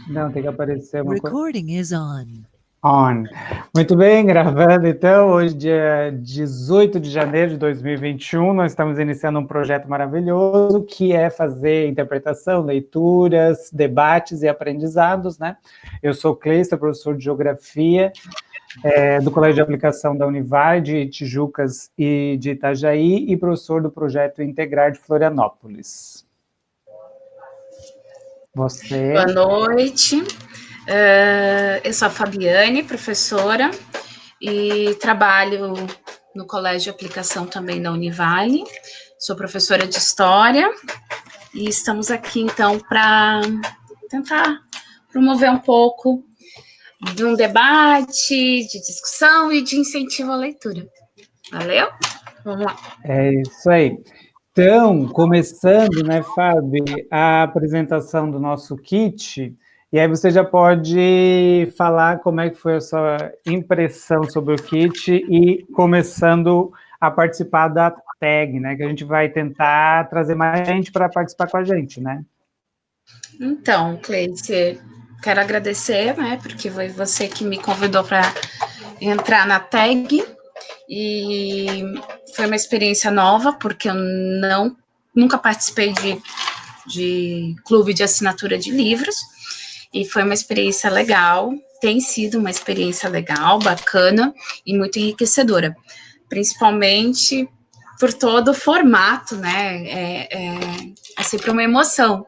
Não, tem que aparecer uma coisa. Recording is on. On. Muito bem, gravando então, hoje dia 18 de janeiro de 2021, nós estamos iniciando um projeto maravilhoso que é fazer interpretação, leituras, debates e aprendizados, né? Eu sou Cleista, professor de Geografia do Colégio de Aplicação da Univale, de Tijucas e de Itajaí, e professor do Projeto Integrar de Florianópolis. Você? Boa noite, eu sou a Fabiane, professora, e trabalho no Colégio de Aplicação também da Univale, sou professora de História, e estamos aqui, então, para tentar promover um pouco de um debate, de discussão e de incentivo à leitura. Valeu? Vamos lá. É isso aí. Então, começando, né, Fábio, a apresentação do nosso kit, e aí você já pode falar como é que foi a sua impressão sobre o kit e começando a participar da tag, né, que a gente vai tentar trazer mais gente para participar com a gente, né? Então, Cleice, quero agradecer, né, porque foi você que me convidou para entrar na tag, e foi uma experiência nova, porque eu nunca participei de clube de assinatura de livros, e foi uma experiência legal, tem sido uma experiência legal, bacana e muito enriquecedora, principalmente por todo o formato, né, é sempre uma emoção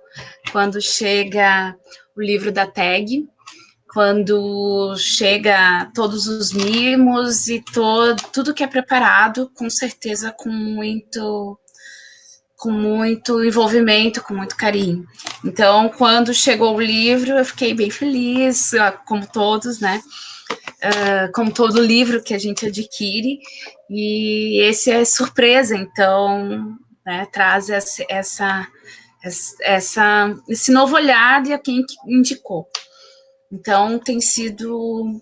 quando chega o livro da tag, quando chega todos os mimos e tudo que é preparado, com certeza com muito envolvimento, com muito carinho. Então, quando chegou o livro, eu fiquei bem feliz, como todos, né? Como todo livro que a gente adquire, e esse é surpresa, então, né, traz esse novo olhar de quem indicou. Então, tem sido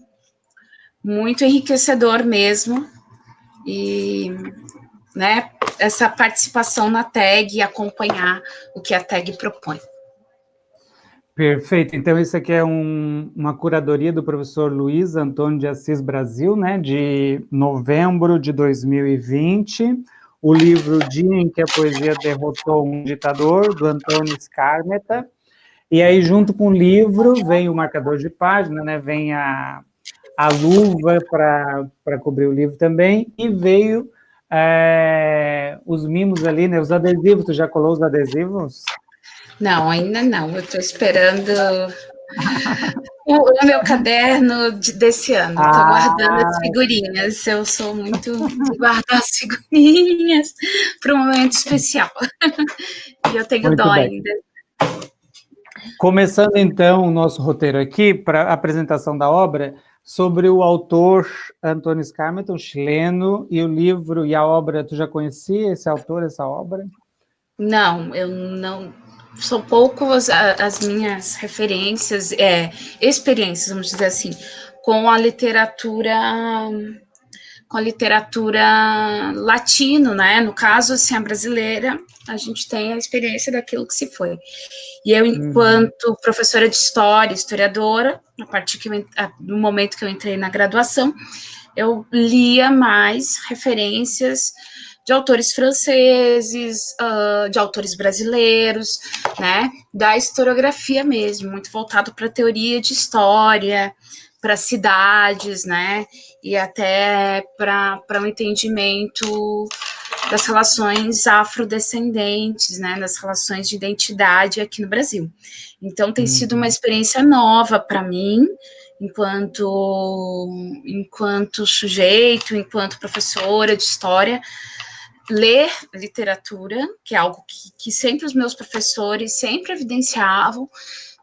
muito enriquecedor mesmo, e, né, essa participação na tag e acompanhar o que a tag propõe. Perfeito. Então, isso aqui é uma curadoria do professor Luiz Antônio de Assis Brasil, né, de novembro de 2020. O livro Dia em que a Poesia Derrotou um Ditador, do Antônio Skármeta. E aí, junto com o livro, vem o marcador de página, né? Vem a luva para cobrir o livro também, e veio os mimos ali, né? Os adesivos. Tu já colou os adesivos? Não, ainda não. Eu estou esperando o meu caderno desse ano. Estou guardando as figurinhas. Eu sou muito de guardar as figurinhas para um momento especial. E eu tenho muito dó bem. ainda. Começando, então, o nosso roteiro aqui, para a apresentação da obra, sobre o autor Antônio Skármeta, um chileno, e o livro e a obra, tu já conhecia esse autor, essa obra? Não, eu não... São poucas as minhas referências, experiências, vamos dizer assim, com a literatura latino, né? No caso, assim, a brasileira, a gente tem a experiência daquilo que se foi. E eu, enquanto professora de história, historiadora, no momento que eu entrei na graduação, eu lia mais referências de autores franceses, de autores brasileiros, né, da historiografia mesmo, muito voltado para a teoria de história, para cidades, né, e até para um entendimento das relações afrodescendentes, né, das relações de identidade aqui no Brasil. Então, tem sido uma experiência nova para mim, enquanto sujeito, enquanto professora de história, ler literatura, que é algo que sempre os meus professores sempre evidenciavam,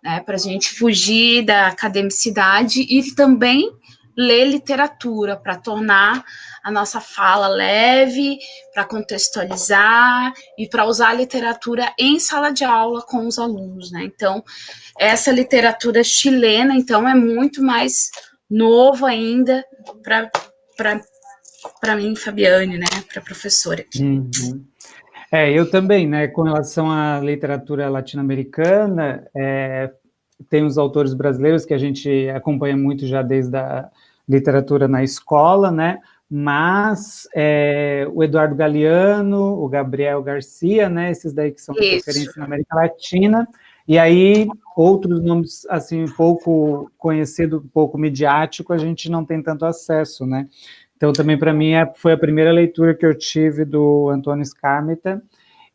né, para a gente fugir da academicidade, e também ler literatura para tornar a nossa fala leve, para contextualizar e para usar a literatura em sala de aula com os alunos, né? Então, essa literatura chilena, então, é muito mais novo ainda para mim, Fabiane, né? Para a professora aqui. Eu também, né? Com relação à literatura latino-americana, tem os autores brasileiros que a gente acompanha muito já desde a literatura na escola, né? Mas o Eduardo Galeano, o Gabriel Garcia, né? Esses daí que são referência na América Latina, e aí outros nomes, assim, pouco conhecido, pouco midiático, a gente não tem tanto acesso, né? Então, também, para mim, foi a primeira leitura que eu tive do Antônio Skármeta,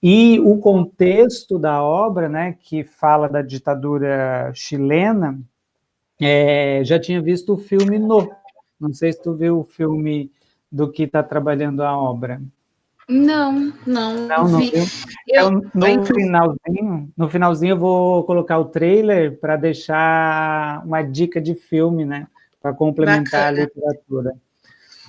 e o contexto da obra, né, que fala da ditadura chilena, já tinha visto o filme não sei se tu viu o filme do que está trabalhando a obra. Não vi. Viu? Então, no finalzinho eu vou colocar o trailer para deixar uma dica de filme, né, para complementar a literatura.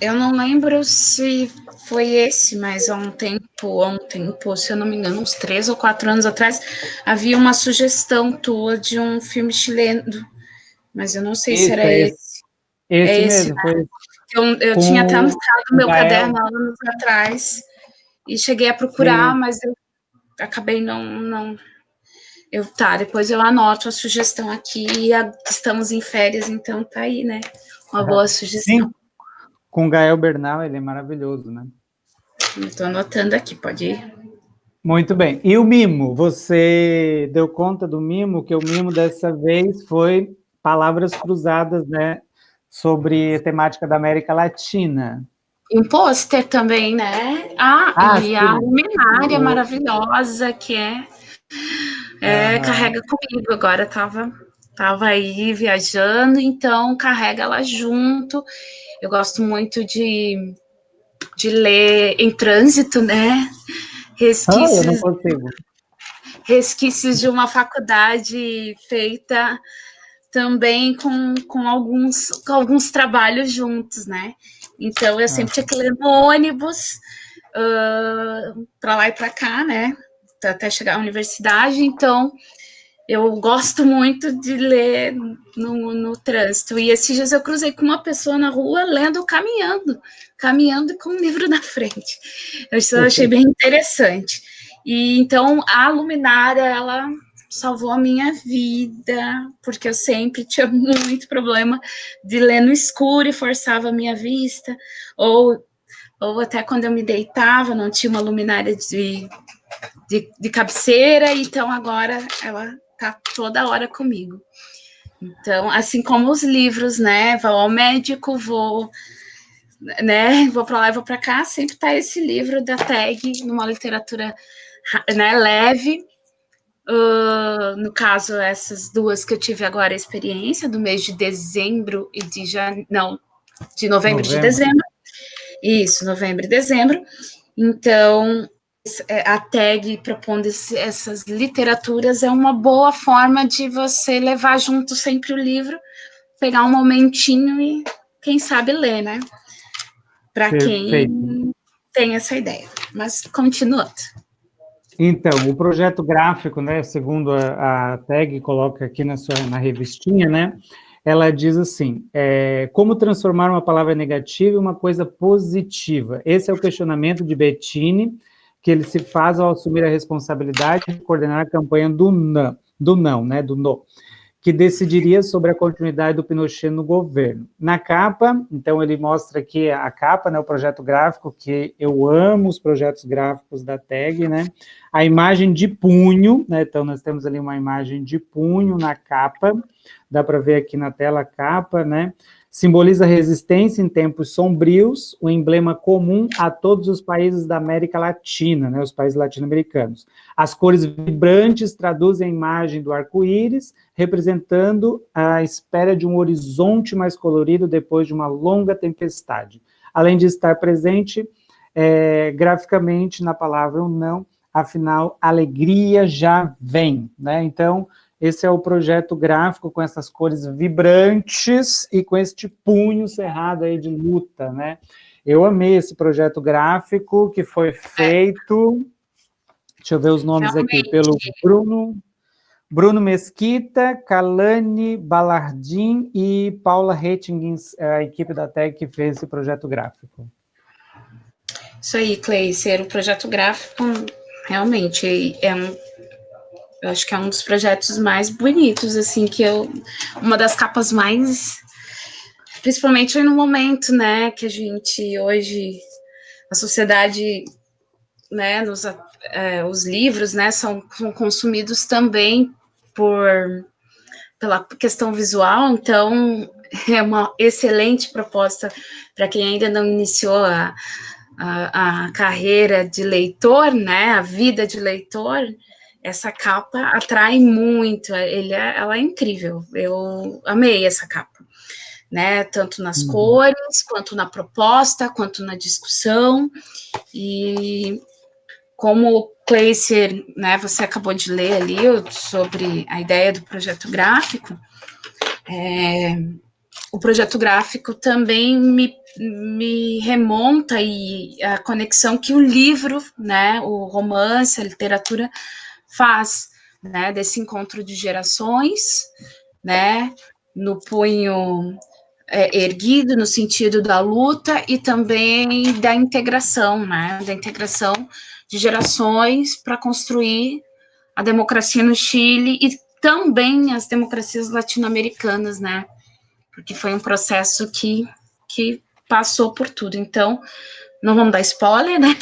Eu não lembro se foi esse, mas há um tempo, se eu não me engano, uns 3 ou 4 anos atrás, havia uma sugestão tua de um filme chileno, mas eu não sei se era esse. Esse mesmo, foi esse. Eu tinha até anotado meu caderno há anos atrás e cheguei a procurar, mas eu acabei não. Depois eu anoto a sugestão aqui, estamos em férias, então tá aí, né? Uma boa sugestão. Sim. Com Gael Bernal, ele é maravilhoso, né? Estou anotando aqui, pode ir. Muito bem. E o mimo? Você deu conta do mimo? Que o mimo dessa vez foi Palavras Cruzadas, né? Sobre a temática da América Latina. E um pôster também, né? E sim. A luminária maravilhosa que carrega comigo. Agora tava aí viajando, então carrega ela junto. Eu gosto muito de ler em trânsito, né? Eu não consigo. Resquícios de uma faculdade feita também com alguns trabalhos juntos, né? Então, eu sempre tinha que ler no ônibus, para lá e para cá, né? Até chegar à universidade. Então, eu gosto muito de ler no trânsito. E esses dias eu cruzei com uma pessoa na rua lendo caminhando com um livro na frente. Eu achei bem interessante. E então, a luminária, ela salvou a minha vida, porque eu sempre tinha muito problema de ler no escuro e forçava a minha vista, ou até quando eu me deitava, não tinha uma luminária de cabeceira, então agora ela está toda hora comigo. Então, assim como os livros, né, vou ao médico, vou para lá e vou para cá, sempre está esse livro da TAG, numa literatura, né, leve. No caso, essas duas que eu tive agora a experiência, do mês de dezembro e de novembro e dezembro. Isso, novembro e dezembro. Então, a TAG propondo essas literaturas é uma boa forma de você levar junto sempre o livro, pegar um momentinho e, quem sabe, ler, né? Para quem tem essa ideia. Mas, continuando. Então, o projeto gráfico, né, segundo a TAG coloca aqui na revistinha, né, ela diz assim, como transformar uma palavra negativa em uma coisa positiva? Esse é o questionamento de Bettini, que ele se faz ao assumir a responsabilidade de coordenar a campanha do não, que decidiria sobre a continuidade do Pinochet no governo. Na capa, então ele mostra aqui a capa, né, o projeto gráfico, que eu amo os projetos gráficos da TAG, né, a imagem de punho, né, então nós temos ali uma imagem de punho na capa, dá para ver aqui na tela a capa, né, simboliza resistência em tempos sombrios, o emblema comum a todos os países da América Latina, né, os países latino-americanos. As cores vibrantes traduzem a imagem do arco-íris, representando a espera de um horizonte mais colorido depois de uma longa tempestade. Além de estar presente graficamente na palavra ou não, afinal, alegria já vem, né? Então, esse é o projeto gráfico com essas cores vibrantes e com este punho cerrado aí de luta, né? Eu amei esse projeto gráfico que foi feito, deixa eu ver os nomes aqui, pelo Bruno Mesquita, Kalani Balardim e Paula Rettingins, a equipe da TAG que fez esse projeto gráfico. Isso aí, Cleiser, o projeto gráfico realmente Eu acho que é um dos projetos mais bonitos, assim, uma das capas mais, principalmente no momento, né, que a gente hoje, a sociedade, né, os livros, né, são consumidos também pela questão visual, então é uma excelente proposta para quem ainda não iniciou a carreira de leitor, né, a vida de leitor. Essa capa atrai muito, ela é incrível, eu amei essa capa, né, tanto nas cores, quanto na proposta, quanto na discussão, e como Cleiser, né, você acabou de ler ali sobre a ideia do projeto gráfico, o projeto gráfico também me remonta e a conexão que o livro, né, o romance, a literatura faz, né, desse encontro de gerações, né, no punho erguido, no sentido da luta e também da integração, né, da integração de gerações para construir a democracia no Chile e também as democracias latino-americanas, né, porque foi um processo que passou por tudo. Então, não vamos dar spoiler, né?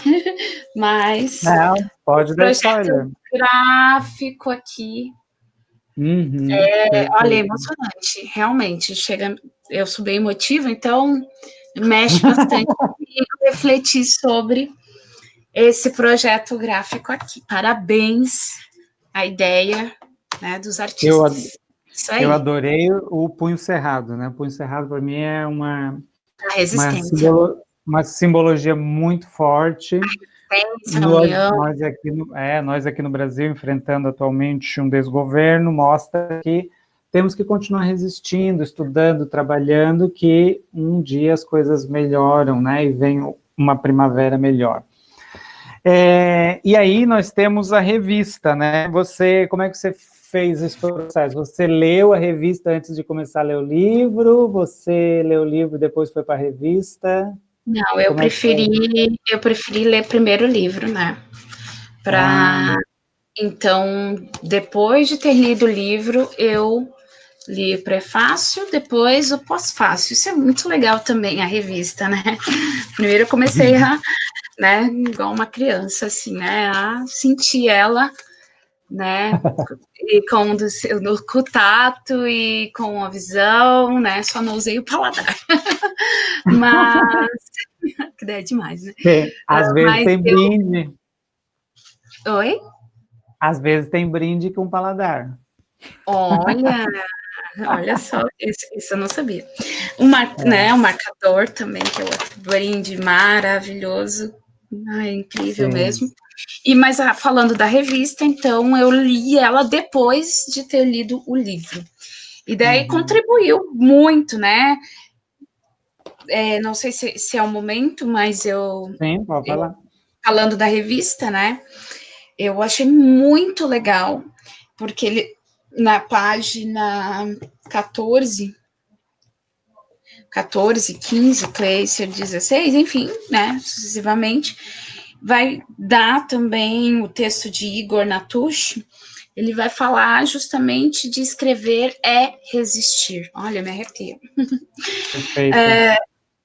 Mas Não, pode o dar projeto spoiler. gráfico aqui, olha, é Perfeito. emocionante, realmente. Eu sou bem emotiva, então mexe bastante comigo refletir sobre esse projeto gráfico aqui. Parabéns à ideia, né, dos Eu, artistas. Isso eu aí, adorei o Punho Cerrado, né? O Punho Cerrado, para mim, é a uma, resistência. simbolo, uma simbologia muito forte. Resistência, a Nós, união. nós aqui no Brasil, enfrentando atualmente um desgoverno, mostra que temos que continuar resistindo, estudando, trabalhando, que um dia as coisas melhoram, né? E vem uma primavera melhor. E aí nós temos a revista, né? Como é que você fez esse processo? Você leu a revista antes de começar a ler o livro? Você leu o livro e depois foi para a revista? Não, Como é que foi? eu preferi ler primeiro o livro, né? Ah, Pra... Então, depois de ter lido o livro, eu li o prefácio, depois o pós-fácio. Isso é muito legal também, a revista, né? Primeiro eu comecei né, igual uma criança, assim, né, a sentir ela, né, e com o tato e com a visão, né, só não usei o paladar. Mas, que ideia demais, né? às vezes Mas tem brinde, oi? às vezes tem brinde com paladar. Olha, olha só, isso eu não sabia. É, Né, o marcador também, que é outro brinde maravilhoso. Ai, incrível sim. mesmo. Mas falando da revista, então eu li ela depois de ter lido o livro. E daí Uhum. contribuiu muito, né? Não sei se é o momento, mas Sim, pode falar. falando da revista, né? Eu achei muito legal, porque ele, na página 14, 15, Cleiser 16, enfim, né? Sucessivamente, vai dar também o texto de Igor Natush. Ele vai falar justamente de escrever é resistir. Olha, me arrepio. Perfeito.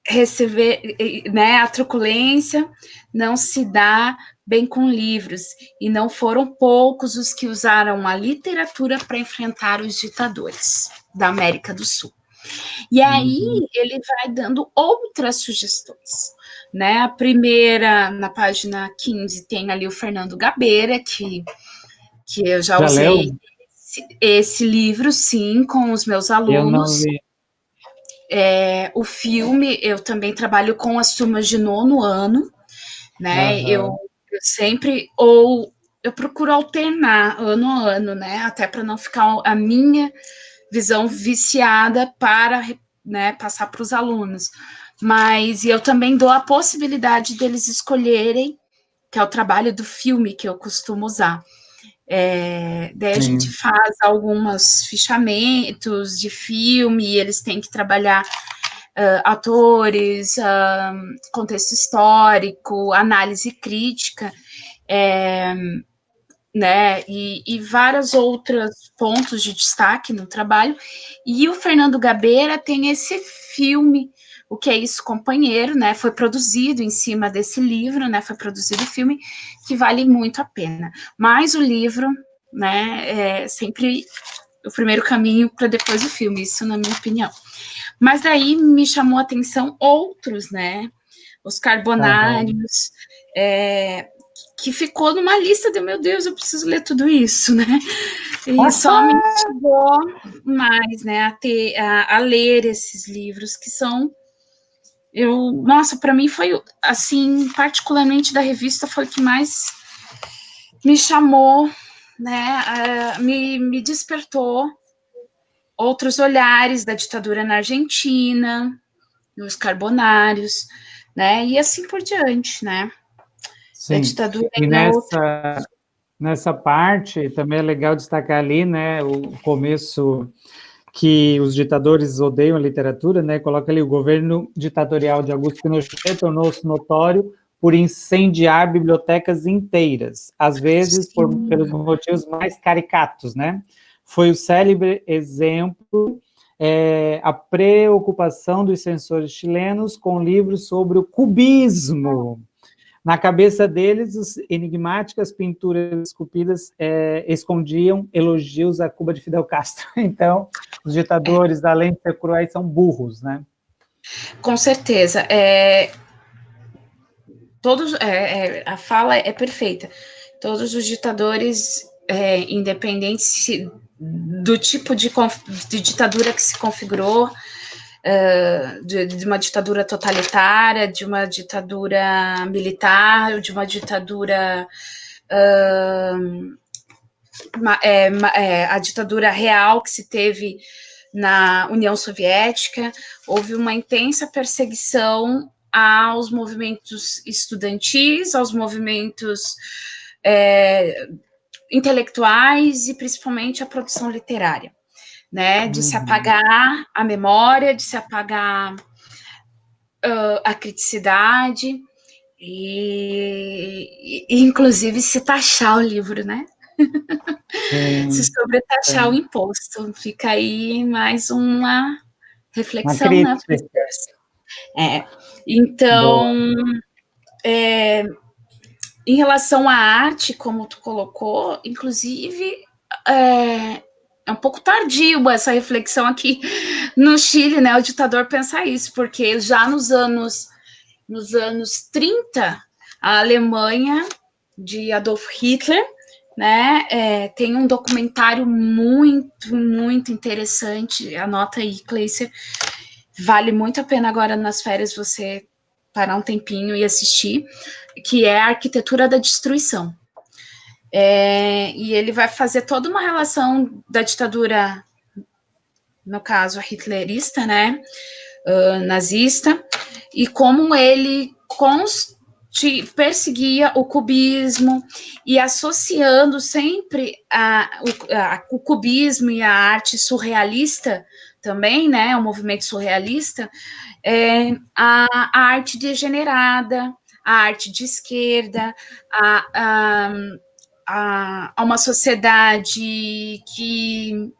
Receber, né, a truculência não se dá bem com livros, e não foram poucos os que usaram a literatura para enfrentar os ditadores da América do Sul. E aí Uhum. ele vai dando outras sugestões. Né? A primeira, na página 15, tem ali o Fernando Gabeira, que eu já Já usei leu? esse livro, sim, com os meus Eu não alunos. li. O filme, eu também trabalho com as turmas de nono ano, né? Uhum. Eu sempre, ou eu procuro alternar ano a ano, né? Até para não ficar a minha visão viciada para, né, passar para os alunos. Mas eu também dou a possibilidade deles escolherem, que é o trabalho do filme que eu costumo usar. Daí a gente Sim. faz alguns fichamentos de filme, e eles têm que trabalhar atores, contexto histórico, análise crítica. né, e vários outros pontos de destaque no trabalho, e o Fernando Gabeira tem esse filme, O Que é Isso, Companheiro, né, foi produzido em cima desse livro, né, foi produzido o filme, que vale muito a pena, mas o livro, né, é sempre o primeiro caminho para depois o filme, isso na minha opinião. Mas daí me chamou a atenção outros, né, os Carbonários, que ficou numa lista de, meu Deus, eu preciso ler tudo isso, né? E só me instigou mais, né, a ler esses livros que são, nossa, para mim foi, assim, particularmente da revista, foi o que mais me chamou, né, me despertou outros olhares da ditadura na Argentina, nos Carbonários, né, e assim por diante, né? Da Sim, ditadura e em outra. nessa parte também é legal destacar ali, né, o começo que os ditadores odeiam a literatura, né, coloca ali, o governo ditatorial de Augusto Pinochet tornou-se notório por incendiar bibliotecas inteiras, às vezes pelos motivos mais caricatos, né? Foi o célebre exemplo a preocupação dos censores chilenos com livros sobre o cubismo. Na cabeça deles, as enigmáticas pinturas esculpidas escondiam elogios à Cuba de Fidel Castro. Então, os ditadores, além de ser cruéis, são burros, né? Com certeza. A fala é perfeita. Todos os ditadores, independente do tipo de ditadura que se configurou, de uma ditadura totalitária, de uma ditadura militar, de uma ditadura a ditadura real que se teve na União Soviética, houve uma intensa perseguição aos movimentos estudantis, aos movimentos intelectuais e principalmente à produção literária, né? De se apagar a memória, de se apagar a criticidade e inclusive se taxar o livro, né? Se sobretaxar o imposto. Fica aí mais uma reflexão, uma né, crítica. Então, em relação à arte, como tu colocou, inclusive, é um pouco tardio essa reflexão aqui no Chile, né, o ditador pensa isso, porque já nos anos 30, a Alemanha de Adolf Hitler, né, tem um documentário muito, muito interessante, anota aí, Cleiser, vale muito a pena agora nas férias você parar um tempinho e assistir, que é a Arquitetura da Destruição. E ele vai fazer toda uma relação da ditadura, no caso, a hitlerista, né, nazista, e como ele perseguia o cubismo e associando sempre o cubismo e a arte surrealista também, né, o movimento surrealista, a arte degenerada, a arte de esquerda, a uma sociedade que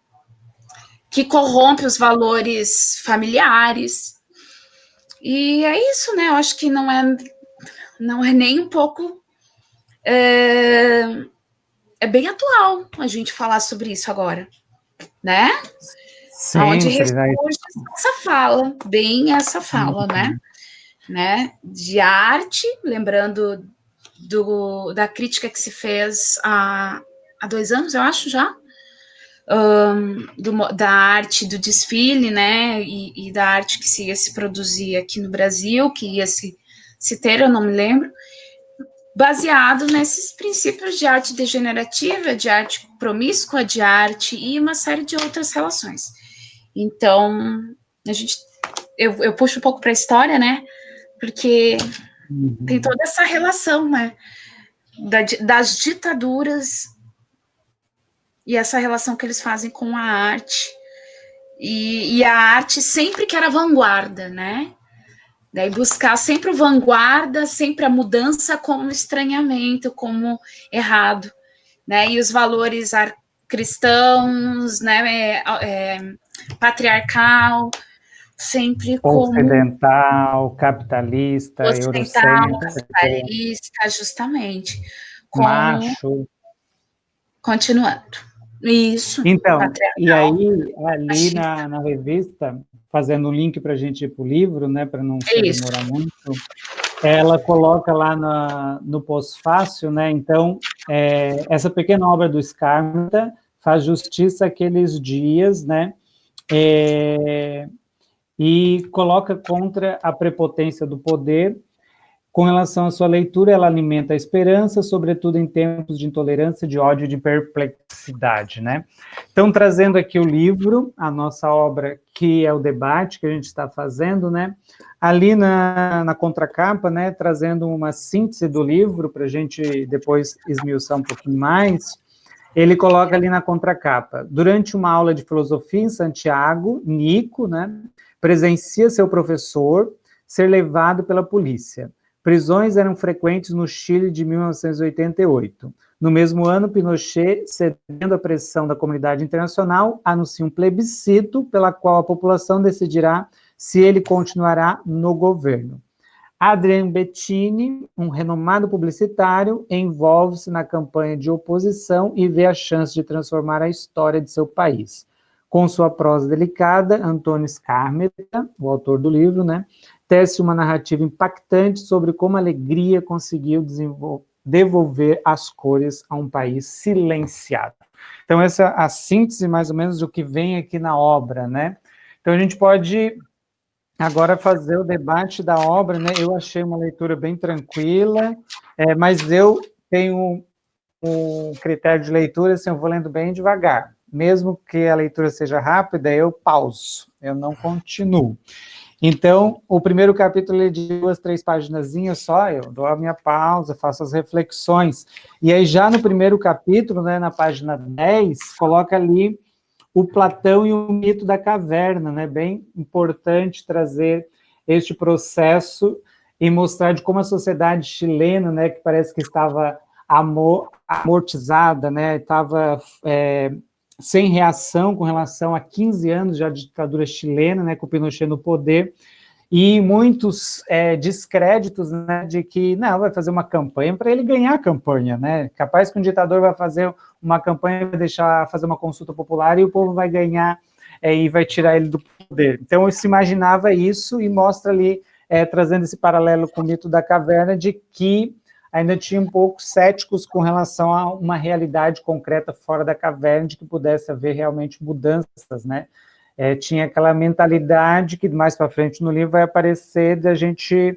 corrompe os valores familiares. E é isso, né? Eu acho que não é nem um pouco... É bem atual a gente falar sobre isso agora, né? Sim, onde ressurge essa fala, né? De arte, lembrando da crítica que se fez há 2 anos, eu acho, já, da arte do desfile, né, e da arte que se ia se produzir aqui no Brasil, que ia se ter, eu não me lembro, baseado nesses princípios de arte degenerativa, de arte promíscua, de arte e uma série de outras relações. Então, eu puxo um pouco para a história, né, porque tem toda essa relação, né, das ditaduras e essa relação que eles fazem com a arte, e a arte sempre que era vanguarda, né? Daí buscar sempre o vanguarda, sempre a mudança como estranhamento, como errado. né, e os valores cristãos, né, patriarcal, sempre como ocidental, capitalista, ocidental, eurocêntrico, capitalista, justamente, como macho. continuando. Isso, Então, e patriarcal, aí, ali machista. na revista, fazendo um link para a gente ir para o livro, né, para não se Isso. demorar muito, ela coloca lá no pós-fácil, né, então, essa pequena obra do Scarmenta faz justiça àqueles dias, né, e coloca contra a prepotência do poder. Com relação à sua leitura, ela alimenta a esperança, sobretudo em tempos de intolerância, de ódio e de perplexidade, né? Então, trazendo aqui o livro, a nossa obra, que é o debate que a gente está fazendo, né? Ali na contracapa, né? Trazendo uma síntese do livro, para a gente depois esmiuçar um pouquinho mais, ele coloca ali na contracapa: durante uma aula de filosofia em Santiago, Nico, né? Presencia seu professor ser levado pela polícia. Prisões eram frequentes no Chile de 1988. No mesmo ano, Pinochet, cedendo à pressão da comunidade internacional, anuncia um plebiscito pela qual a população decidirá se ele continuará no governo. Adrien Bettini, um renomado publicitário, envolve-se na campanha de oposição e vê a chance de transformar a história de seu país. Com sua prosa delicada, Antônio Scarmeta, o autor do livro, né, tece uma narrativa impactante sobre como a alegria conseguiu devolver as cores a um país silenciado. Então, essa é a síntese, mais ou menos, do que vem aqui na obra, né? Então, a gente pode agora fazer o debate da obra, né? Eu achei uma leitura bem tranquila, mas eu tenho um critério de leitura, assim, eu vou lendo bem devagar. Mesmo que a leitura seja rápida, eu pauso, eu não continuo. Então, o primeiro capítulo é de 2, 3 paginazinhas só, eu dou a minha pausa, faço as reflexões. E aí, já no primeiro capítulo, né, na página 10, coloca ali o Platão e o mito da caverna, né? Bem importante trazer este processo e mostrar de como a sociedade chilena, né, que parece que estava amortizada, né, estava sem reação com relação a 15 anos já de ditadura chilena, né, com o Pinochet no poder, e muitos descréditos, né, de que não, vai fazer uma campanha para ele ganhar a campanha, né? Capaz que um ditador vai fazer uma campanha, vai deixar fazer uma consulta popular e o povo vai ganhar e vai tirar ele do poder. Então, se imaginava isso e mostra ali, trazendo esse paralelo com o mito da caverna, de que ainda tinha um pouco céticos com relação a uma realidade concreta fora da caverna, de que pudesse haver realmente mudanças, né? Tinha aquela mentalidade que mais para frente no livro vai aparecer da gente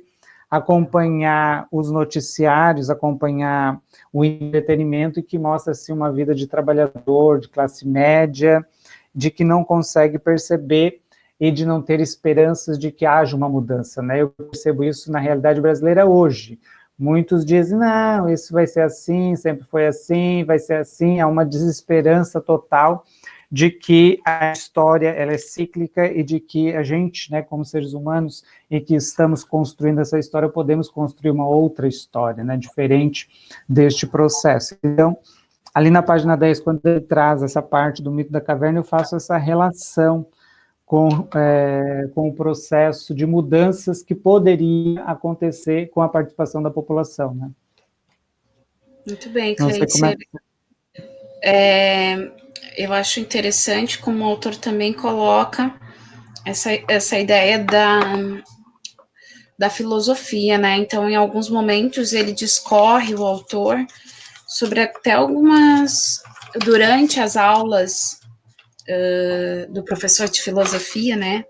acompanhar os noticiários, acompanhar o entretenimento e que mostra assim, uma vida de trabalhador, de classe média, de que não consegue perceber e de não ter esperanças de que haja uma mudança, né? Eu percebo isso na realidade brasileira hoje. Muitos dizem, não, isso vai ser assim, sempre foi assim, vai ser assim, há uma desesperança total de que a história ela é cíclica e de que a gente, né, como seres humanos, e que estamos construindo essa história, podemos construir uma outra história, né, diferente deste processo. Então, ali na página 10, quando ele traz essa parte do mito da caverna, eu faço essa relação com o processo de mudanças que poderia acontecer com a participação da população, né? Muito bem, Não sei como eu acho interessante como o autor também coloca essa ideia da filosofia, né? Então, em alguns momentos, ele discorre, o autor, sobre até algumas... Durante as aulas do professor de filosofia, né?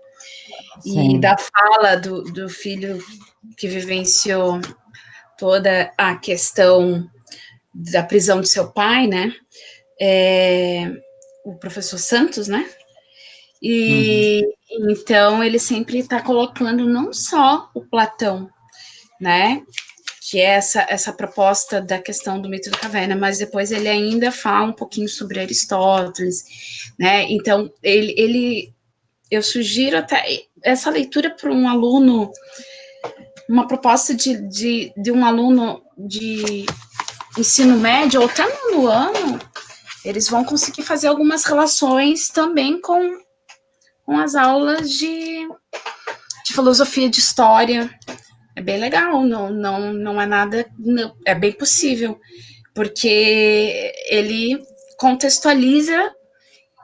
E Sim. da fala do filho que vivenciou toda a questão da prisão do seu pai, né? O professor Santos, né? E então ele sempre está colocando não só o Platão, né? Que é essa proposta da questão do mito da caverna, mas depois ele ainda fala um pouquinho sobre Aristóteles, né? Então eu sugiro até essa leitura para um aluno, uma proposta de um aluno de ensino médio ou até no ano, eles vão conseguir fazer algumas relações também com as aulas de filosofia, de história. É bem legal, não é nada, não, é bem possível, porque ele contextualiza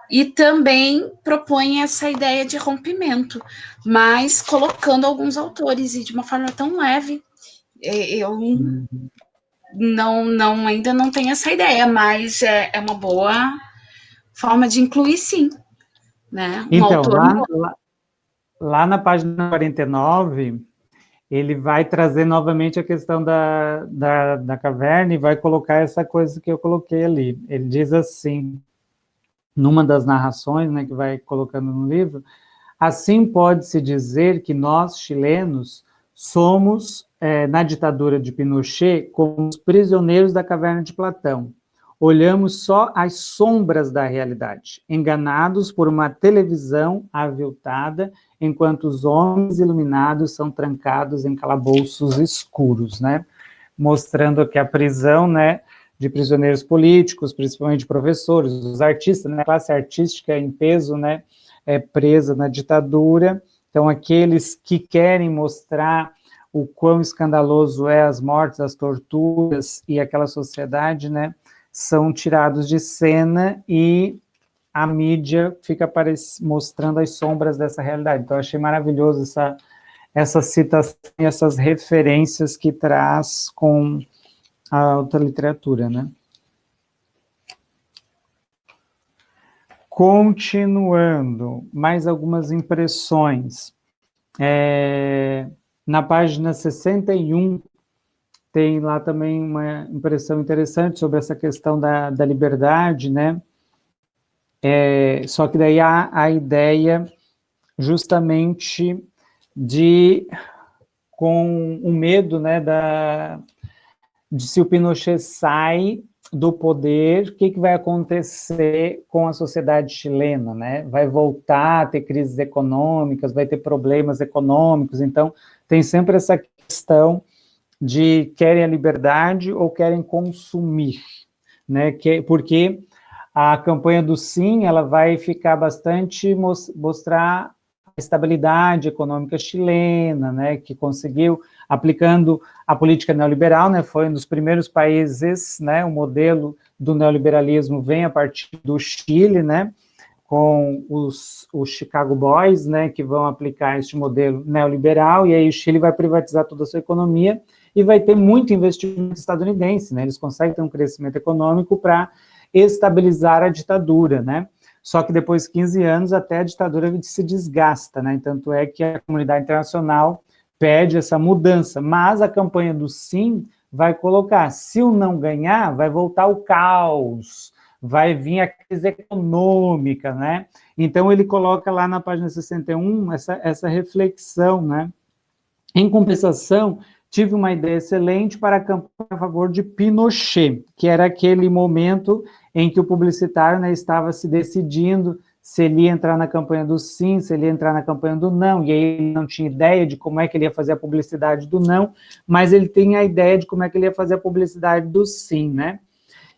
e também propõe essa ideia de rompimento, mas colocando alguns autores e de uma forma tão leve. Eu ainda não tenho essa ideia, mas é uma boa forma de incluir, sim, né? Um Então, autor lá na página 49, ele vai trazer novamente a questão da caverna e vai colocar essa coisa que eu coloquei ali. Ele diz assim, numa das narrações, né, que vai colocando no livro: assim pode-se dizer que nós, chilenos, somos, na ditadura de Pinochet, como os prisioneiros da caverna de Platão. Olhamos só as sombras da realidade, enganados por uma televisão aviltada, enquanto os homens iluminados são trancados em calabouços escuros, né? Mostrando que a prisão, né, de prisioneiros políticos, principalmente professores, os artistas, né, a classe artística em peso, né, é presa na ditadura. Então, aqueles que querem mostrar o quão escandaloso é as mortes, as torturas e aquela sociedade, né, são tirados de cena e a mídia fica mostrando as sombras dessa realidade. Então, eu achei maravilhoso essa citação e essas referências que traz com a alta literatura, né? Continuando, mais algumas impressões. Na página 61, tem lá também uma impressão interessante sobre essa questão da liberdade, né? Só que daí há a ideia justamente com o medo, né, de se o Pinochet sai do poder, o que vai acontecer com a sociedade chilena, né? Vai voltar a ter crises econômicas, vai ter problemas econômicos, então tem sempre essa questão de querem a liberdade ou querem consumir, né? Porque a campanha do Sim, ela vai ficar bastante mostrar a estabilidade econômica chilena, né? Que conseguiu, aplicando a política neoliberal, né? Foi um dos primeiros países, né? O modelo do neoliberalismo vem a partir do Chile, né? Com os Chicago Boys, né? Que vão aplicar este modelo neoliberal, e aí o Chile vai privatizar toda a sua economia e vai ter muito investimento estadunidense, né? Eles conseguem ter um crescimento econômico para estabilizar a ditadura, né? Só que depois de 15 anos até a ditadura se desgasta, né? Tanto é que a comunidade internacional pede essa mudança, mas a campanha do Sim vai colocar, se o não ganhar, vai voltar o caos, vai vir a crise econômica, né? Então ele coloca lá na página 61 essa reflexão, né? Em compensação, tive uma ideia excelente para a campanha a favor de Pinochet, que era aquele momento em que o publicitário, né, estava se decidindo se ele ia entrar na campanha do sim, se ele ia entrar na campanha do não, e aí ele não tinha ideia de como é que ele ia fazer a publicidade do não, mas ele tem a ideia de como é que ele ia fazer a publicidade do sim, né?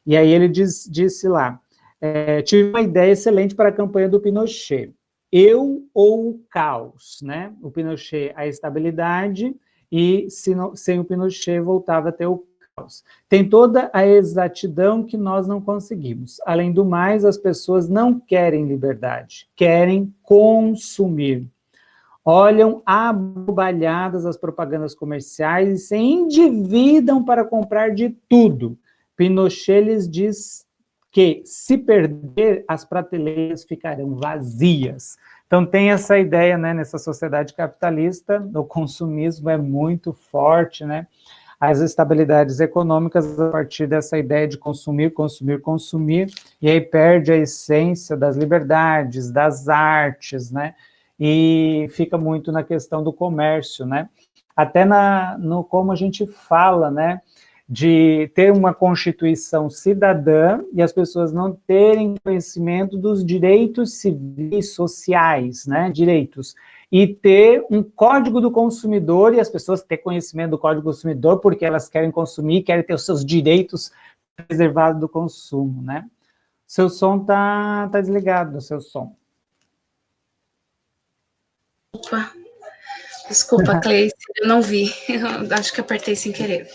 E aí ele disse lá, tive uma ideia excelente para a campanha do Pinochet, eu ou o caos, né? O Pinochet, a estabilidade, e sem o Pinochet voltava a ter o caos. Tem toda a exatidão que nós não conseguimos. Além do mais, as pessoas não querem liberdade, querem consumir. Olham abobalhadas as propagandas comerciais e se endividam para comprar de tudo. Pinochet lhes diz que, se perder, as prateleiras ficarão vazias. Então, tem essa ideia, né, nessa sociedade capitalista, o consumismo é muito forte, né? As estabilidades econômicas a partir dessa ideia de consumir, consumir, consumir, e aí perde a essência das liberdades, das artes, né? E fica muito na questão do comércio, né? Até no como a gente fala, né? de ter uma Constituição cidadã e as pessoas não terem conhecimento dos direitos civis, sociais, né, direitos, e ter um Código do Consumidor e as pessoas ter conhecimento do Código do Consumidor porque elas querem consumir, querem ter os seus direitos preservados do consumo, né. Seu som tá desligado, o seu som. Opa. Desculpa, Cleice, eu não vi, eu acho que apertei sem querer.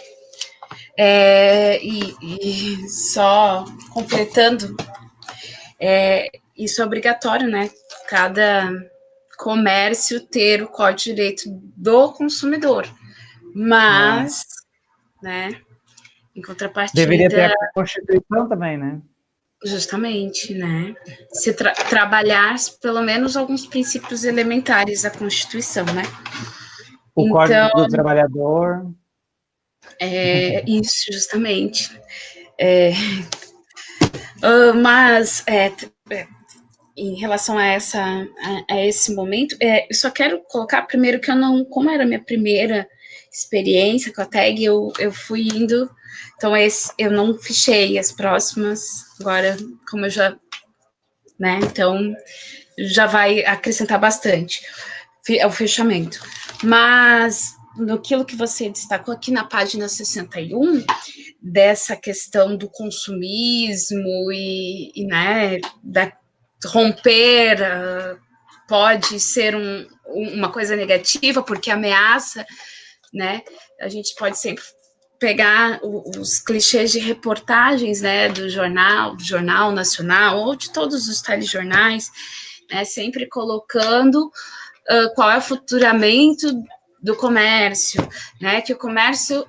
E só completando, isso é obrigatório, né? Cada comércio ter o Código de Direito do Consumidor, mas, né, em contrapartida... Deveria ter a Constituição também, né? Justamente, né? Se trabalhar pelo menos alguns princípios elementares da Constituição, né? O Código do Trabalhador. Isso, justamente. Mas, em relação a esse momento, eu só quero colocar primeiro que eu não, como era a minha primeira experiência com a tag, eu fui indo, então eu não fechei as próximas, agora, como eu já, né, então já vai acrescentar bastante o fechamento. Mas, naquilo que você destacou aqui na página 61, dessa questão do consumismo e né, romper pode ser uma coisa negativa, porque ameaça, né? A gente pode sempre pegar os clichês de reportagens, né, do Jornal Nacional, ou de todos os telejornais, né, sempre colocando qual é o futuramento do comércio, né, que o comércio,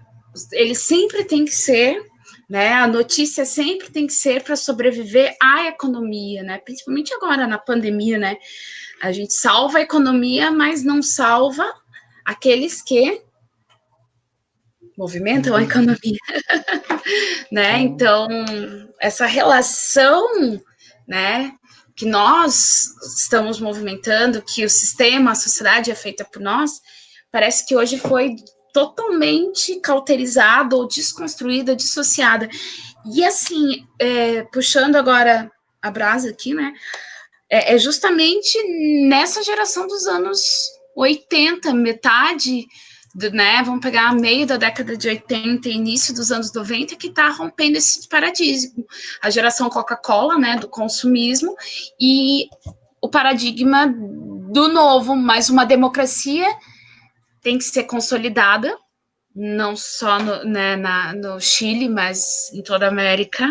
ele sempre tem que ser, né, a notícia sempre tem que ser para sobreviver à economia, né, principalmente agora na pandemia, né, a gente salva a economia, mas não salva aqueles que movimentam a economia, né, então, essa relação, né, que nós estamos movimentando, que o sistema, a sociedade é feita por nós, parece que hoje foi totalmente cauterizada ou desconstruída, dissociada. E assim, puxando agora a brasa aqui, né, é justamente nessa geração dos anos 80, metade, né, vamos pegar meio da década de 80 e início dos anos 90, que está rompendo esse paradigma. A geração Coca-Cola, né, do consumismo, e o paradigma do novo, mas uma democracia tem que ser consolidada, não só no Chile, mas em toda a América,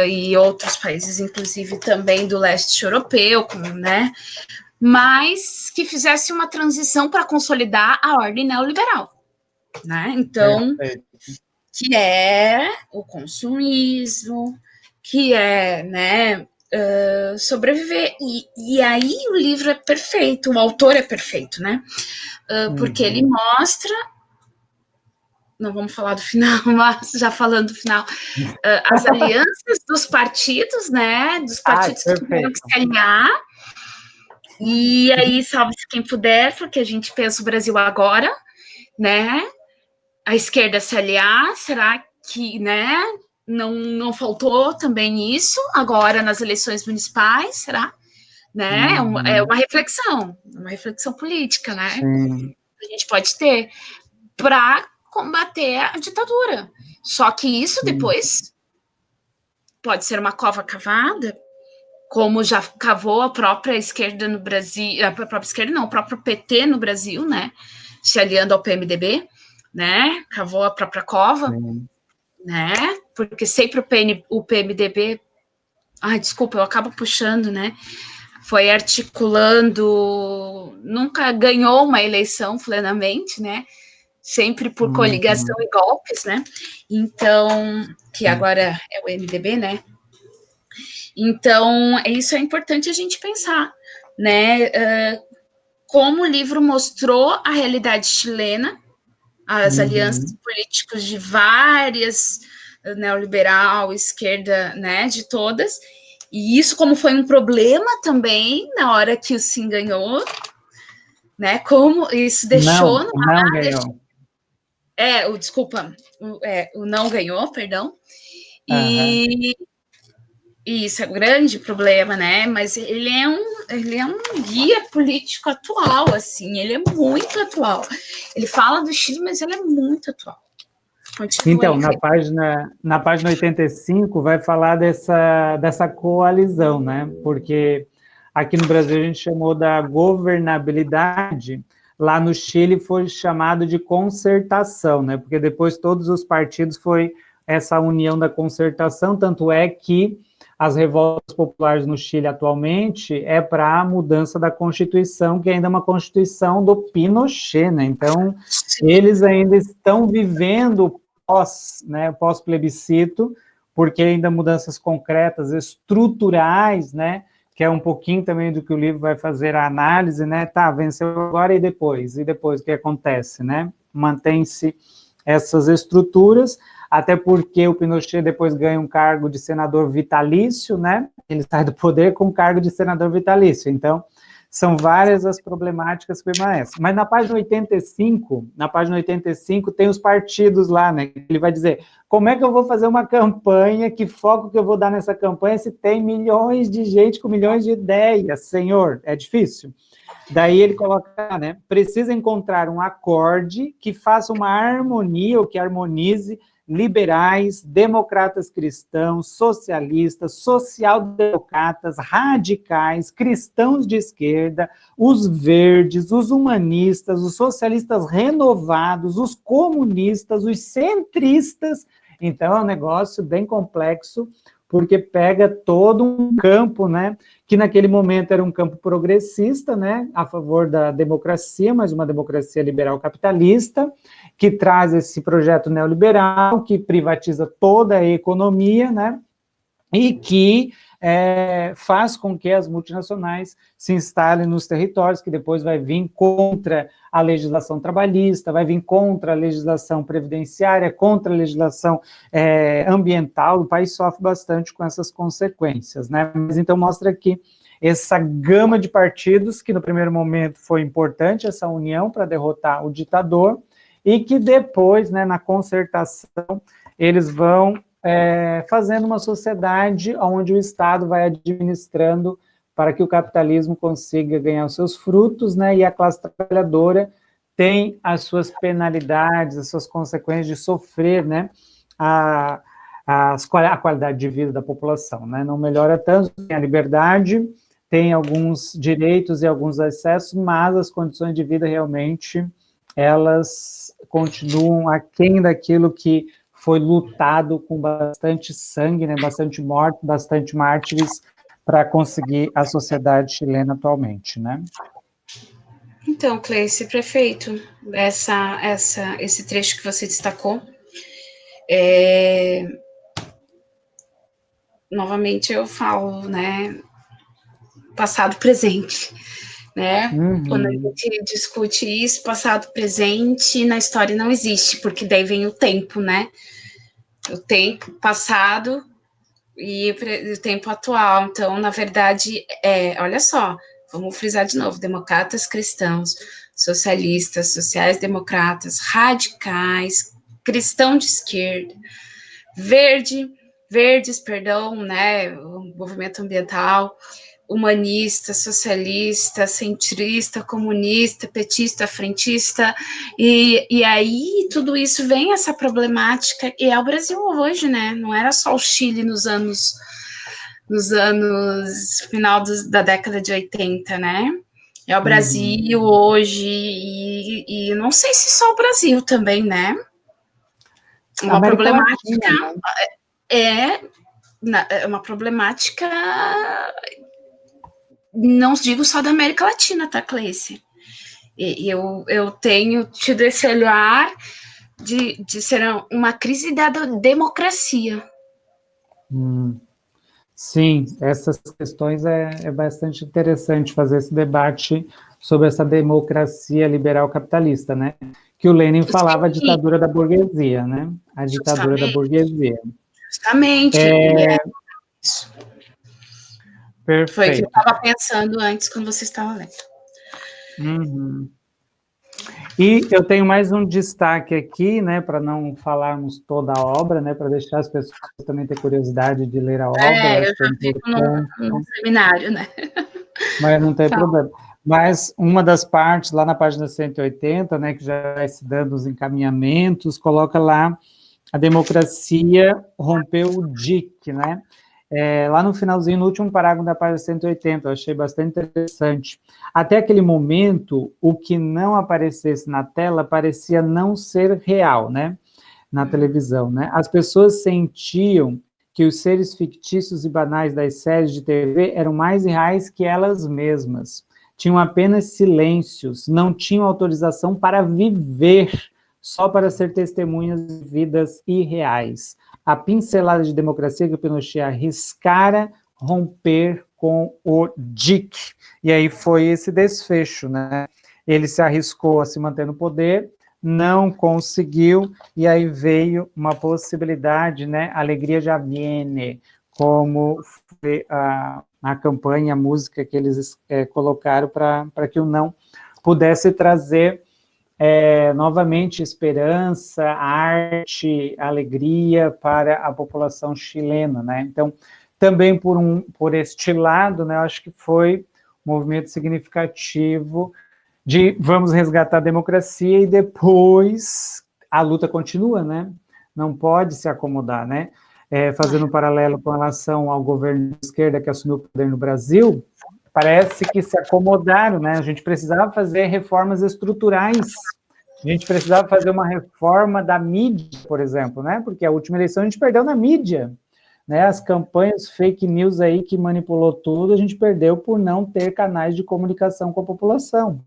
e outros países, inclusive também do leste europeu, né, mas que fizesse uma transição para consolidar a ordem neoliberal, né? Então, que é o consumismo, que é, né, sobreviver. E aí o livro é perfeito, o autor é perfeito, né? Porque ele mostra, não vamos falar do final, mas já falando do final, as alianças dos partidos, né? Dos partidos que tiveram que se alinhar. E aí, salve-se quem puder, porque a gente pensa o Brasil agora, né? A esquerda se aliar, será que, né? Não faltou também isso agora nas eleições municipais, será? Né? É uma reflexão política, né? Sim. A gente pode ter para combater a ditadura. Só que isso depois pode ser uma cova cavada, como já cavou a própria esquerda no Brasil, a própria esquerda não, o próprio PT no Brasil, né, se aliando ao PMDB, né, cavou a própria cova, né, porque sempre o PMDB, desculpa, eu acabo puxando, né, foi articulando, nunca ganhou uma eleição plenamente, né, sempre por coligação e golpes, né, então, que agora é o MDB, né. Então, isso é importante a gente pensar, né? Como o livro mostrou a realidade chilena, as alianças políticas de várias, neoliberal, esquerda, né, de todas, e isso como foi um problema também na hora que o Sim ganhou, né? Como isso deixou não ganhou. Desculpa, o não ganhou, perdão. Aham. E isso é um grande problema, né? Mas ele é um guia político atual, assim, ele é muito atual. Ele fala do Chile, mas ele é muito atual. Continua Então, aí, na página 85 vai falar dessa coalizão, né? Porque aqui no Brasil a gente chamou da governabilidade, lá no Chile foi chamado de concertação, né? Porque depois todos os partidos foi essa união da concertação, tanto é que as revoltas populares no Chile atualmente é para a mudança da Constituição, que ainda é uma Constituição do Pinochet, né? Então, eles ainda estão vivendo pós-plebiscito, porque ainda mudanças concretas, estruturais, né, que é um pouquinho também do que o livro vai fazer a análise, né, venceu agora e depois o que acontece, né, mantém-se essas estruturas, até porque o Pinochet depois ganha um cargo de senador vitalício, né, ele sai do poder com um cargo de senador vitalício, então são várias as problemáticas que permanecem. Mas na página 85, tem os partidos lá, né? Ele vai dizer, como é que eu vou fazer uma campanha, que foco que eu vou dar nessa campanha se tem milhões de gente com milhões de ideias, senhor? É difícil. Daí ele coloca, né? Precisa encontrar um acorde que faça uma harmonia, ou que harmonize liberais, democratas cristãos, socialistas, social-democratas, radicais, cristãos de esquerda, os verdes, os humanistas, os socialistas renovados, os comunistas, os centristas. Então, é um negócio bem complexo, porque pega todo um campo, né, que naquele momento era um campo progressista, né, a favor da democracia, mas uma democracia liberal capitalista, que traz esse projeto neoliberal, que privatiza toda a economia, né, e que faz com que as multinacionais se instalem nos territórios, que depois vai vir contra a legislação trabalhista, vai vir contra a legislação previdenciária, contra a legislação ambiental. O país sofre bastante com essas consequências, né? Mas então mostra aqui essa gama de partidos, que no primeiro momento foi importante, essa união para derrotar o ditador, e que depois, né, na concertação, eles vão fazendo uma sociedade onde o Estado vai administrando para que o capitalismo consiga ganhar os seus frutos, né, e a classe trabalhadora tem as suas penalidades, as suas consequências de sofrer, né, a qualidade de vida da população, né, não melhora tanto, tem a liberdade, tem alguns direitos e alguns acessos, mas as condições de vida realmente, elas continuam aquém daquilo que foi lutado com bastante sangue, né, bastante morte, bastante mártires, para conseguir a sociedade chilena atualmente, né? Então, Cleice, prefeito, esse trecho que você destacou, novamente eu falo, né, passado, presente, né? Quando a gente discute isso, passado, presente, na história não existe, porque daí vem o tempo, né? O tempo passado e o tempo atual. Então, na verdade, olha só, vamos frisar de novo: democratas cristãos, socialistas, sociais-democratas, radicais, cristão de esquerda, verdes, perdão, né, o movimento ambiental, humanista, socialista, centrista, comunista, petista, frentista, e aí tudo isso vem essa problemática, e é o Brasil hoje, né? Não era só o Chile nos anos final da década de 80, né? É o Brasil hoje, e não sei se só o Brasil também, né? Uma América problemática Latina, né? é uma problemática, não digo só da América Latina, tá, Cleice? E eu tenho tido esse olhar de ser uma crise da democracia. Sim, essas questões é bastante interessante fazer esse debate sobre essa democracia liberal capitalista, né? Que o Lenin falava a ditadura da burguesia, né? A ditadura da burguesia. Justamente. E isso. Foi o que eu Perfeito. estava pensando antes, quando você estava lendo. Uhum. E eu tenho mais um destaque aqui, né, para não falarmos toda a obra, né, para deixar as pessoas também ter curiosidade de ler a obra, Eu acho que é já fico importante, num seminário, né? mas não tem Fala. problema. Mas uma das partes, lá na página 180, né, que já vai se dando os encaminhamentos, coloca lá a democracia rompeu o dique, né? Lá no finalzinho, no último parágrafo da página 180, eu achei bastante interessante. Até aquele momento, o que não aparecesse na tela parecia não ser real, né? Na televisão, né? As pessoas sentiam que os seres fictícios e banais das séries de TV eram mais reais que elas mesmas. Tinham apenas silêncios, não tinham autorização para viver, só para ser testemunhas de vidas irreais. A pincelada de democracia que o Pinochet arriscara romper com o DIC. E aí foi esse desfecho, né? Ele se arriscou a se manter no poder, não conseguiu, e aí veio uma possibilidade, né? Alegria já viene, como foi a campanha, a música que eles colocaram para que o não pudesse trazer novamente esperança, arte, alegria para a população chilena, né? Então, também por este lado, né, eu acho que foi um movimento significativo de vamos resgatar a democracia e depois a luta continua, né? Não pode se acomodar, né? Fazendo um paralelo com relação ao governo de esquerda que assumiu o poder no Brasil, parece que se acomodaram, né? A gente precisava fazer reformas estruturais. A gente precisava fazer uma reforma da mídia, por exemplo, né? Porque a última eleição a gente perdeu na mídia, né? As campanhas fake news aí que manipulou tudo, a gente perdeu por não ter canais de comunicação com a população.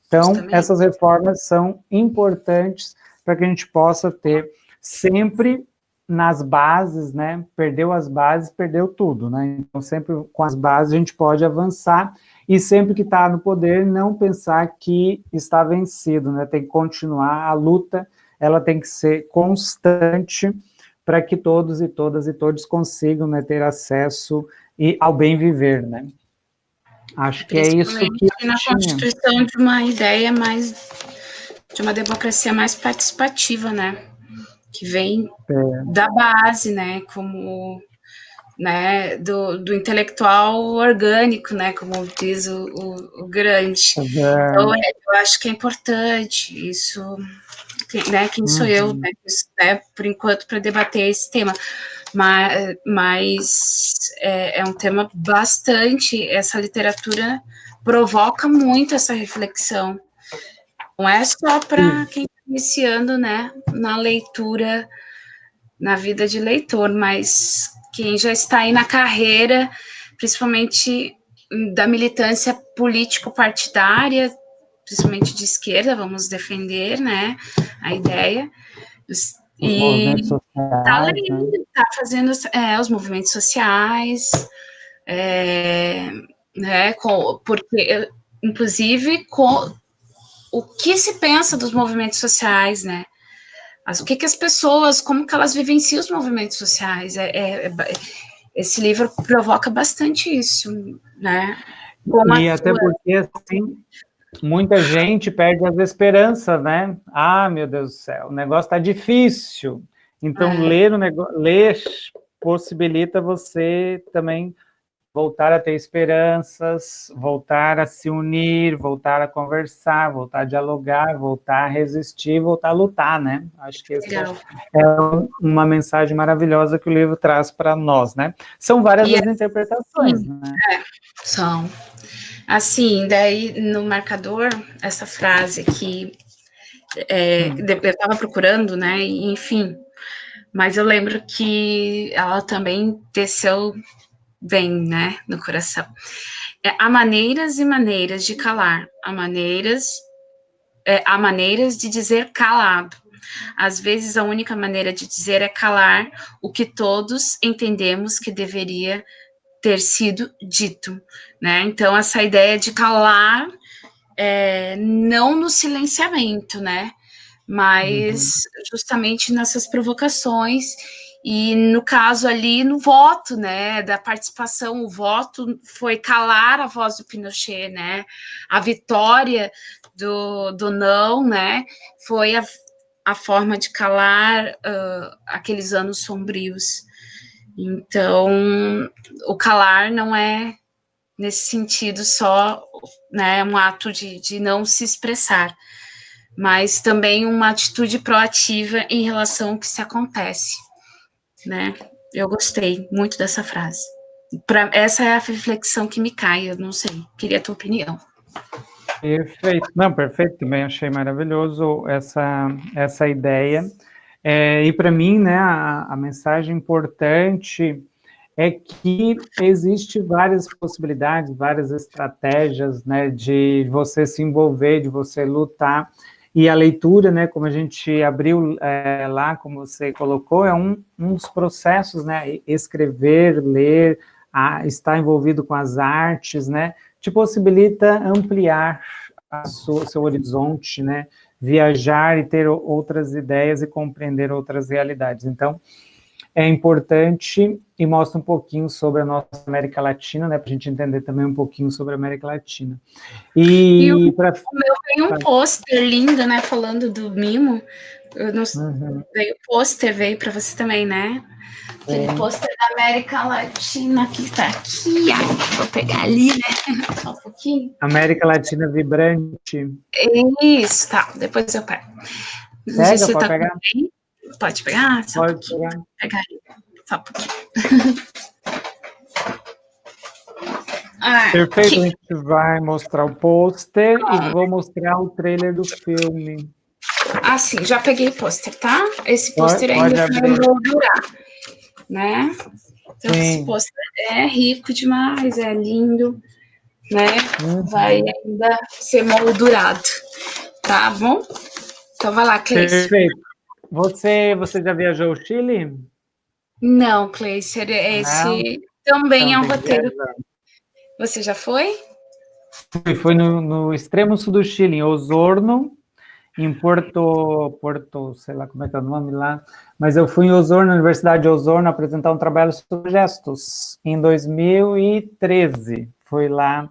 Então, Justamente. essas reformas são importantes para que a gente possa ter sempre nas bases, né? Perdeu as bases, perdeu tudo, né? Então, sempre com as bases a gente pode avançar e sempre que está no poder, não pensar que está vencido, né? Tem que continuar a luta, ela tem que ser constante para que todos e todas e todos consigam, né, ter acesso ao bem viver, né? Acho que é isso que eu na tinha. constituição de uma ideia mais de uma democracia mais participativa, né? Que vem da base, né? Como né, do intelectual orgânico, né? Como diz o Grande. Então, eu acho que é importante isso. Né, quem sou eu, né, por enquanto, para debater esse tema, mas é um tema bastante, essa literatura provoca muito essa reflexão, não é só para quem está iniciando, né, na leitura, na vida de leitor, mas quem já está aí na carreira, principalmente da militância político-partidária, principalmente de esquerda, vamos defender, né, a ideia, Os movimentos tá sociais, lendo, né? tá fazendo os movimentos sociais, né, porque, inclusive, o que se pensa dos movimentos sociais, né, o que as pessoas, como que elas vivenciam os movimentos sociais, esse livro provoca bastante isso, né, E até porque, assim, muita gente perde as esperanças, né? Ah, meu Deus do céu, o negócio está difícil. Então, ler possibilita você também voltar a ter esperanças, voltar a se unir, voltar a conversar, voltar a dialogar, voltar a resistir, voltar a lutar, né? Acho que essa é uma mensagem maravilhosa que o livro traz para nós, né? São várias as interpretações, né? São. Assim, daí no marcador, essa frase que eu estava procurando, né? Enfim, mas eu lembro que ela também desceu bem, né, no coração. Há maneiras e maneiras de calar, há maneiras de dizer calado. Às vezes a única maneira de dizer é calar o que todos entendemos que deveria ter sido dito, né? Então essa ideia de calar, não no silenciamento, né? Mas justamente nessas provocações E no caso ali, no voto, né, da participação, o voto foi calar a voz do Pinochet, né, a vitória do não, né, foi a forma de calar aqueles anos sombrios. Então, o calar não é, nesse sentido, só, né, um ato de não se expressar, mas também uma atitude proativa em relação ao que se acontece, né? Eu gostei muito dessa frase. Essa é a reflexão que me cai, eu não sei, queria a tua opinião. Perfeito, não, perfeito, também achei maravilhoso essa ideia. E para mim, né, a mensagem importante é que existe várias possibilidades, várias estratégias, né, de você se envolver, de você lutar, e a leitura, né, como a gente abriu lá, como você colocou, é um dos processos, né, escrever, ler, estar envolvido com as artes, né, te possibilita ampliar seu horizonte, né, viajar e ter outras ideias e compreender outras realidades. Então, é importante e mostra um pouquinho sobre a nossa América Latina, né, para a gente entender também um pouquinho sobre a América Latina. E o meu tem um pôster lindo, né, falando do Mimo. Eu não veio o pôster, veio para você também, né? Aquele pôster da América Latina que está aqui, vou pegar ali, né? Só um pouquinho. América Latina vibrante. Isso, tá, depois eu pego. Não sei se pode pegar? Aí. Pode pegar? Só pode pegar. Pegar aí, só um pouquinho. Perfeito, aqui. A gente vai mostrar o pôster e vou mostrar o trailer do filme. Sim, já peguei o pôster, tá? Esse pôster ainda vai moldurar, né? Então, esse pôster é rico demais, é lindo, né? Vai ainda ser moldurado, tá bom? Então, vai lá, Cleice. Perfeito. Você já viajou ao Chile? Não, Cleice, esse também é um roteiro. Você já foi? Foi no extremo sul do Chile, em Osorno, em Porto, sei lá como é que é o nome lá, mas eu fui em Osorno, na Universidade de Osorno, apresentar um trabalho sobre gestos, em 2013. Fui lá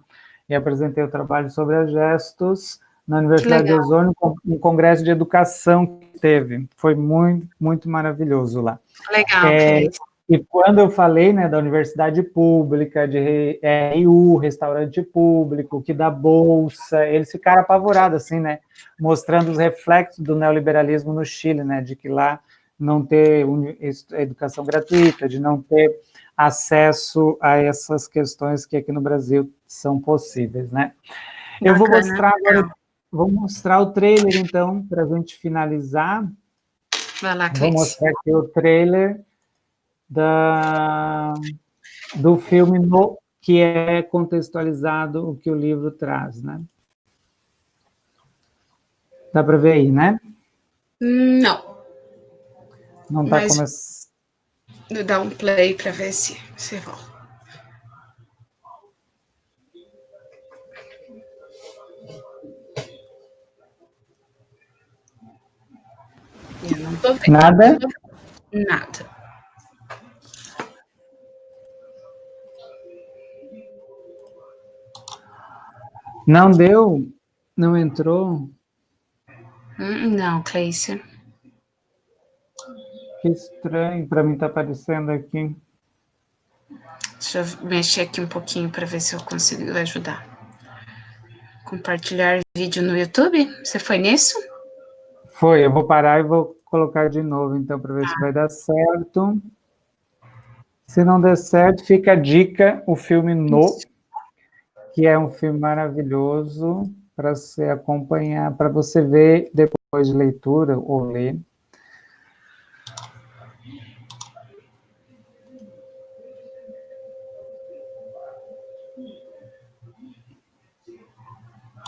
e apresentei o trabalho sobre gestos na Universidade de Osorno, um congresso de educação que teve. Foi muito, muito maravilhoso lá. Legal, E quando eu falei, né, da universidade pública, de RU, restaurante público, que dá bolsa, eles ficaram apavorados, assim, né, mostrando os reflexos do neoliberalismo no Chile, né, de que lá não ter educação gratuita, de não ter acesso a essas questões que aqui no Brasil são possíveis, né. Eu vou mostrar agora, vou mostrar o trailer, então, para a gente finalizar. Vai lá, Cleice. Vou mostrar aqui o trailer do filme que é contextualizado o que o livro traz, né? Dá para ver aí, né? Não. Não está começando. Vou dar um play para ver se você volta. Eu não tô vendo. Nada? Nada. Não deu? Não entrou? Não, Cleice. Que estranho, para mim está aparecendo aqui. Deixa eu mexer aqui um pouquinho para ver se eu consigo ajudar. Compartilhar vídeo no YouTube? Você foi nisso? Foi, eu vou parar e vou colocar de novo, então, para ver se vai dar certo. Se não der certo, fica a dica, o filme que é um filme maravilhoso para você acompanhar, para você ver depois de leitura ou ler.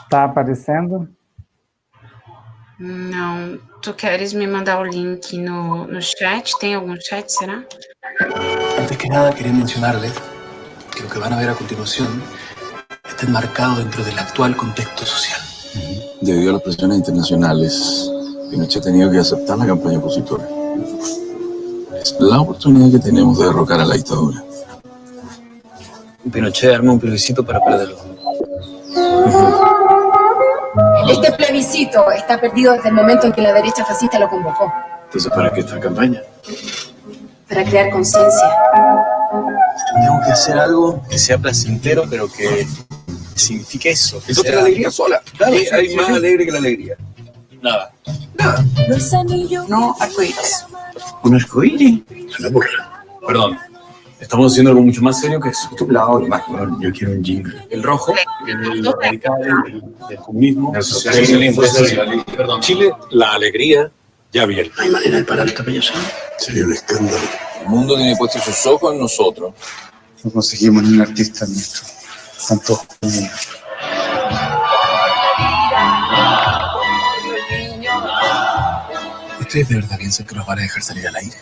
Tá aparecendo? Não. Tu queres me mandar o link no chat? Tem algum chat, será? Antes que nada, quería mencionarles que lo que van a ver a continuación está enmarcado dentro del actual contexto social. Debido a las presiones internacionales, Pinochet ha tenido que aceptar la campaña opositora. Es la oportunidad que tenemos de derrocar a la dictadura. Pinochet armó un plebiscito para perderlo. Este plebiscito está perdido desde el momento en que la derecha fascista lo convocó. Entonces, ¿para qué esta campaña? Para crear conciencia. Tengo que hacer algo que sea placentero, pero que signifique eso. Que Eso sea... es la alegría sola. Claro, ¿Qué hay sí, más sí. alegre que la alegría? Nada. Nada. No arcoíris. ¿Un arcoíris? Es una burla. Perdón. Estamos haciendo algo mucho más serio que eso. Tu lado, imagino. Yo quiero un jingle. El rojo, el radical, el comunismo, El socialismo. Perdón. Chile, la alegría ya viene. ¿No hay manera de parar esta payasada? Sería un escándalo. El mundo tiene puestos sus ojos en nosotros. No conseguimos ni un artista nuestro. Están todos comunes. ¿Ustedes de verdad piensan que los van a dejar salir al aire?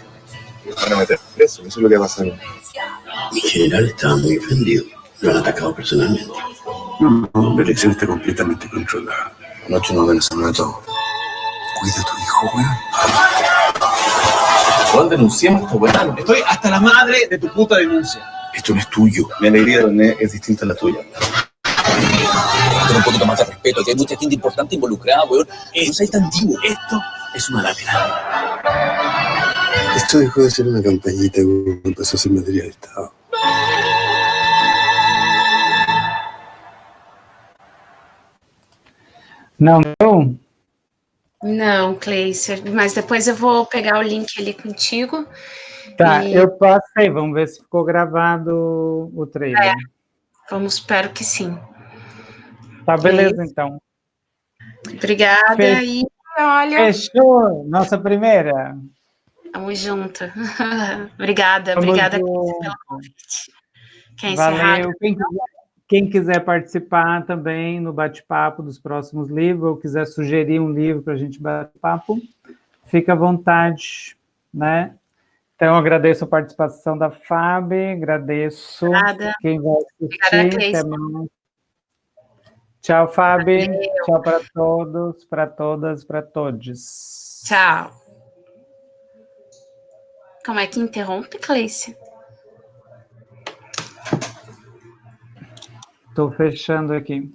Los van a meter preso, eso es lo que ha pasado. Mi general estaba muy ofendido. Lo han atacado personalmente. No, la elección está completamente controlada. Anoche nos amenazaron a todos. Cuida a tu hijo, weón. Juan, denunciamos esta weá. Estoy hasta la madre de tu puta denuncia. Esto no es tuyo. Mi alegría, René, es distinta a la tuya. Ten un poquito más de respeto, que hay mucha gente importante involucrada, weón. No seas tan divo. Esto es una lápida. Esto dejó de ser una campañita cuando empezó a ser materia de Estado. Não deu? Não, Cleiser, mas depois eu vou pegar o link ali contigo. Tá, E- eu passei, vamos ver se ficou gravado o trailer. Vamos, espero que sim. Tá, beleza, então. Obrigada Fe- e olha, Fechou? Nossa primeira? tamo junto. Obrigada, Tamo obrigada junto. pelo convite. Quer encerrar? Valeu. Quem quiser participar também no bate-papo dos próximos livros, ou quiser sugerir um livro para a gente bater papo, fica à vontade, né? Então, eu agradeço a participação da Fábio, agradeço Nada. quem vai Obrigada, assistir. Cleice. Até mais. Tchau, Fábio. Valeu. Tchau para todos, para todas, para todos. Tchau. Como é que interrompe, Cleice? Estou fechando aqui.